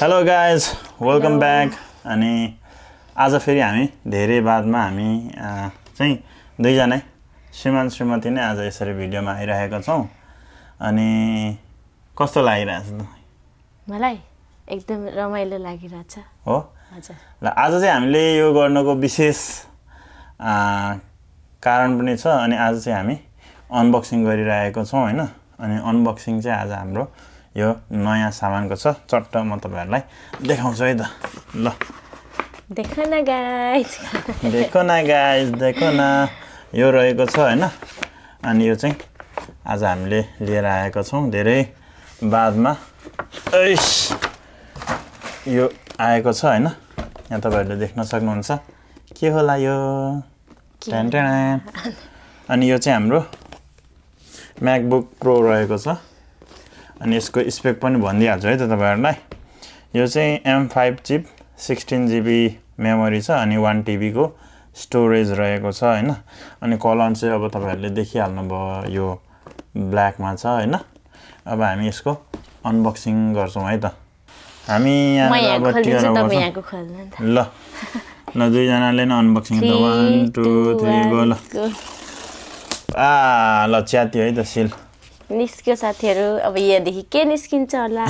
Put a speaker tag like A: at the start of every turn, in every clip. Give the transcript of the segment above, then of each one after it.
A: Hello guys welcome back अनि आज फेरि हामी धेरै बादमा हामी चाहिँ दुईजना श्रीमान श्रीमती नै आज यसरी भिडियोमा आइरहेका छौँ अनि कस्तो लागिरहेछ त
B: मलाई एकदम रमाइलो लागिरहेछ
A: हो
B: हजुर
A: ल आज चाहिँ हामीले यो गर्नको विशेष कारण पनि छ अनि आज चाहिँ हामी अनबक्सिङ गरिरहेको छौँ हैन अनि अनबक्सिङ चाहिँ आज हाम्रो यो नयाँ सामानको छ चट्ट म तपाईहरुलाई देखाउँछु है त ल
B: देखो न गाइस
A: देखो न यो रहेको छ हैन अनि यो चाहिँ आज हामीले लिएर आएका छौं धेरै बादमा यो आएको छ हैन यहाँ तपाईहरुले देख्न सक्नुहुन्छ के होला यो अनि यो चाहिँ हाम्रो MacBook Pro रहेको छ अनि यसको स्पेक पनि भनिदिहाल्छु है त तपाईहरुलाई यो चाहिँ M5 चिप 16GB मेमोरी छ अनि 1TB को स्टोरेज रहेको छ हैन अनि कलर चाहिँ अब तपाईहरुले देखिहाल्नु भयो यो ब्ल्याकमा छ हैन अब हामी यसको अनबक्सिङ गर्छौं है त हामी यहाँ अब टियर गर्छौं ल दुई जनाले नै अनबक्सिङ त 1 2 3 गो ल ल च्यात्यो है त सिल
B: निस्क्यो साथीहरु अब यहाँदेखि के निस्किन्छ होला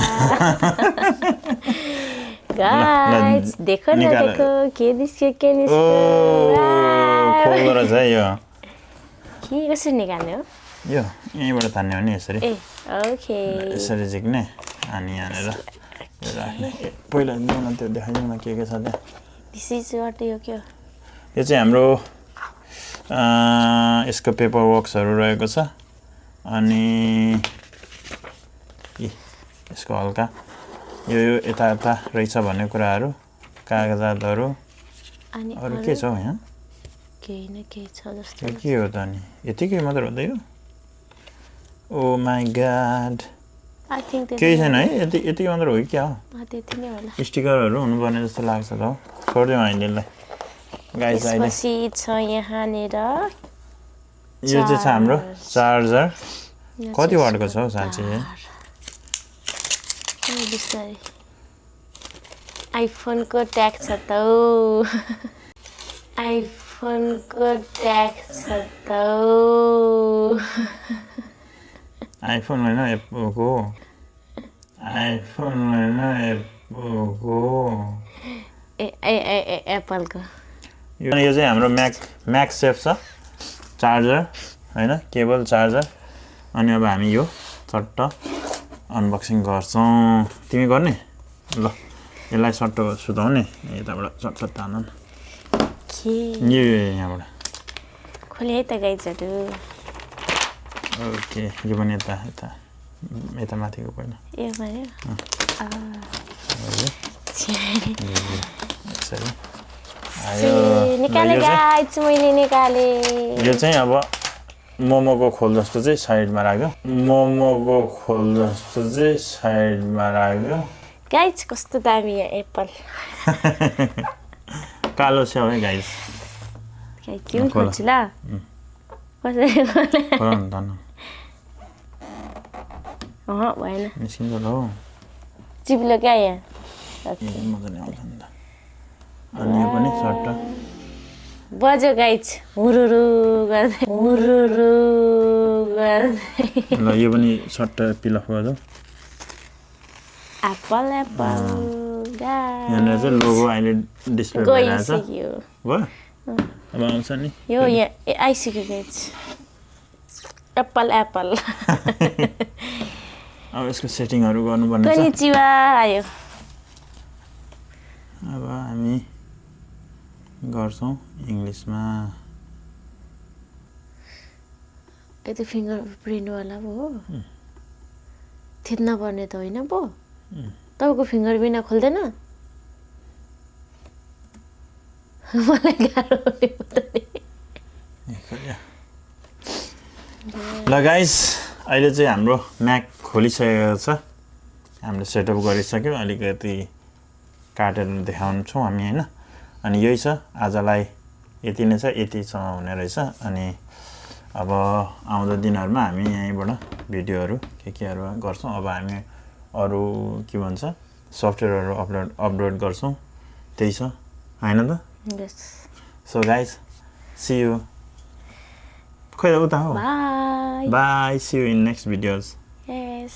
B: गाइस देखो न देखो के निस्क्यो
A: खोल्दो रहेछ है यो
B: के कसरी निकाल्ने हो
A: यो यहीँबाट तान्ने हो नि यसरी
B: ए ओके
A: यसरी झिक्ने अनि यहाँनेर राख्ने पहिला देउन त्यो देखाइदिउँ न के छ त्यहाँ
B: दिस इज व्हाट यो के हो
A: यो चाहिँ हाम्रो यसको पेपर वर्क्सहरु रहेको छ अनि यसको हल्का यो यता रहेछ भन्ने कुराहरु कागजातहरु
B: अनि
A: अरु के छ यहाँ
B: केही न केही छ जस्तो
A: के हो त नि यतिकै मात्र हो त यो oh my God
B: I think
A: केही छैन है यति मात्र हो कि क्या हो
B: त्यति नै होला
A: स्टिकरहरु हुनुपर्ने जस्तो लाग्छ त हो छोड्दियौ हामीलाई गाइस अहिले
B: यसपछि छ यहाँ नेर
A: यो चाहिँ छ हाम्रो चार्जर कति वाटको छ साच्चै
B: बिस्तारै आइफोन को ट्याग छ त आइफोन को ट्याग छ त
A: आइफोन हैन एप्पलको आइफोन हैन एप्पलको
B: एप्पलको
A: यो चाहिँ हाम्रो म्याक्सेफ छ चार्जर हैन केबल चार्जर अनि अब हामी यो चट्ट अनबक्सिङ गर्छौं तिमी गर्ने ल यसलाई सट्ट सुताउने यताबाट सट्ट तान
B: के
A: यो यहाँबाट
B: खोले है त गाइजहरु
A: ओके यो पनि यता माथिको पहिला
B: यो भयो
A: आयो
B: निकाले गाइज मैले निकाले
A: यो चाहिँ अब मोमोको खोल जस्तो चाहिँ साइडमा राख्यो
B: गाइज कस्तो दामी एप्पल
A: कालो छ है गाइज
B: के खोल्छ ल कसरी
A: खोल्न त
B: भएन
A: निस्किन्छ ल
B: चिप्लो क्या यहाँ
A: मजाले आउँछ नि त अनि यो पनि सट्ट
B: बज्यो गाइज हुरुरु गर्दै
A: ल यो पनि सट्ट पिलअप गर्छौ
B: एप्पल
A: यहाँ चाहिँ लोगो अहिले डिस्प्ले भइरहेछ भयो अब आउँछ नि
B: यो यहाँ आइसक्यो गाइज एप्पल
A: अब यसको सेटिङहरु गर्नुपर्ने छ
B: कनिचिवा आयो
A: अब हामी गर्छौं इंग्लिशमा
B: यो त फिंगर प्रिन्ट वाला पो हो थिच्न पर्ने त होइन पो तपाईको फिंगर बिना खोल्दैन मलाई गाह्रो
A: ल गाइस अहिले चाहिँ हाम्रो म्याक खोलिसकेको छ हामीले सेटअप गरिसक्यो अलिकति काटेर देखाउँछौं हामी हैन अनि यही छ आजलाई यति नै छ यतिसम्म हुने रहेछ अनि अब आउँदो दिनहरुमा हामी यहीँबाट भिडियोहरु केहरु गर्छौं अब हामी अरु के भन्छ सफ्टवेयरहरू अपलोड गर्छौँ त्यही छ हैन त
B: Yes.
A: So guys see you खोइ उता हो
B: Bye.
A: Bye see you in next videos
B: Yes.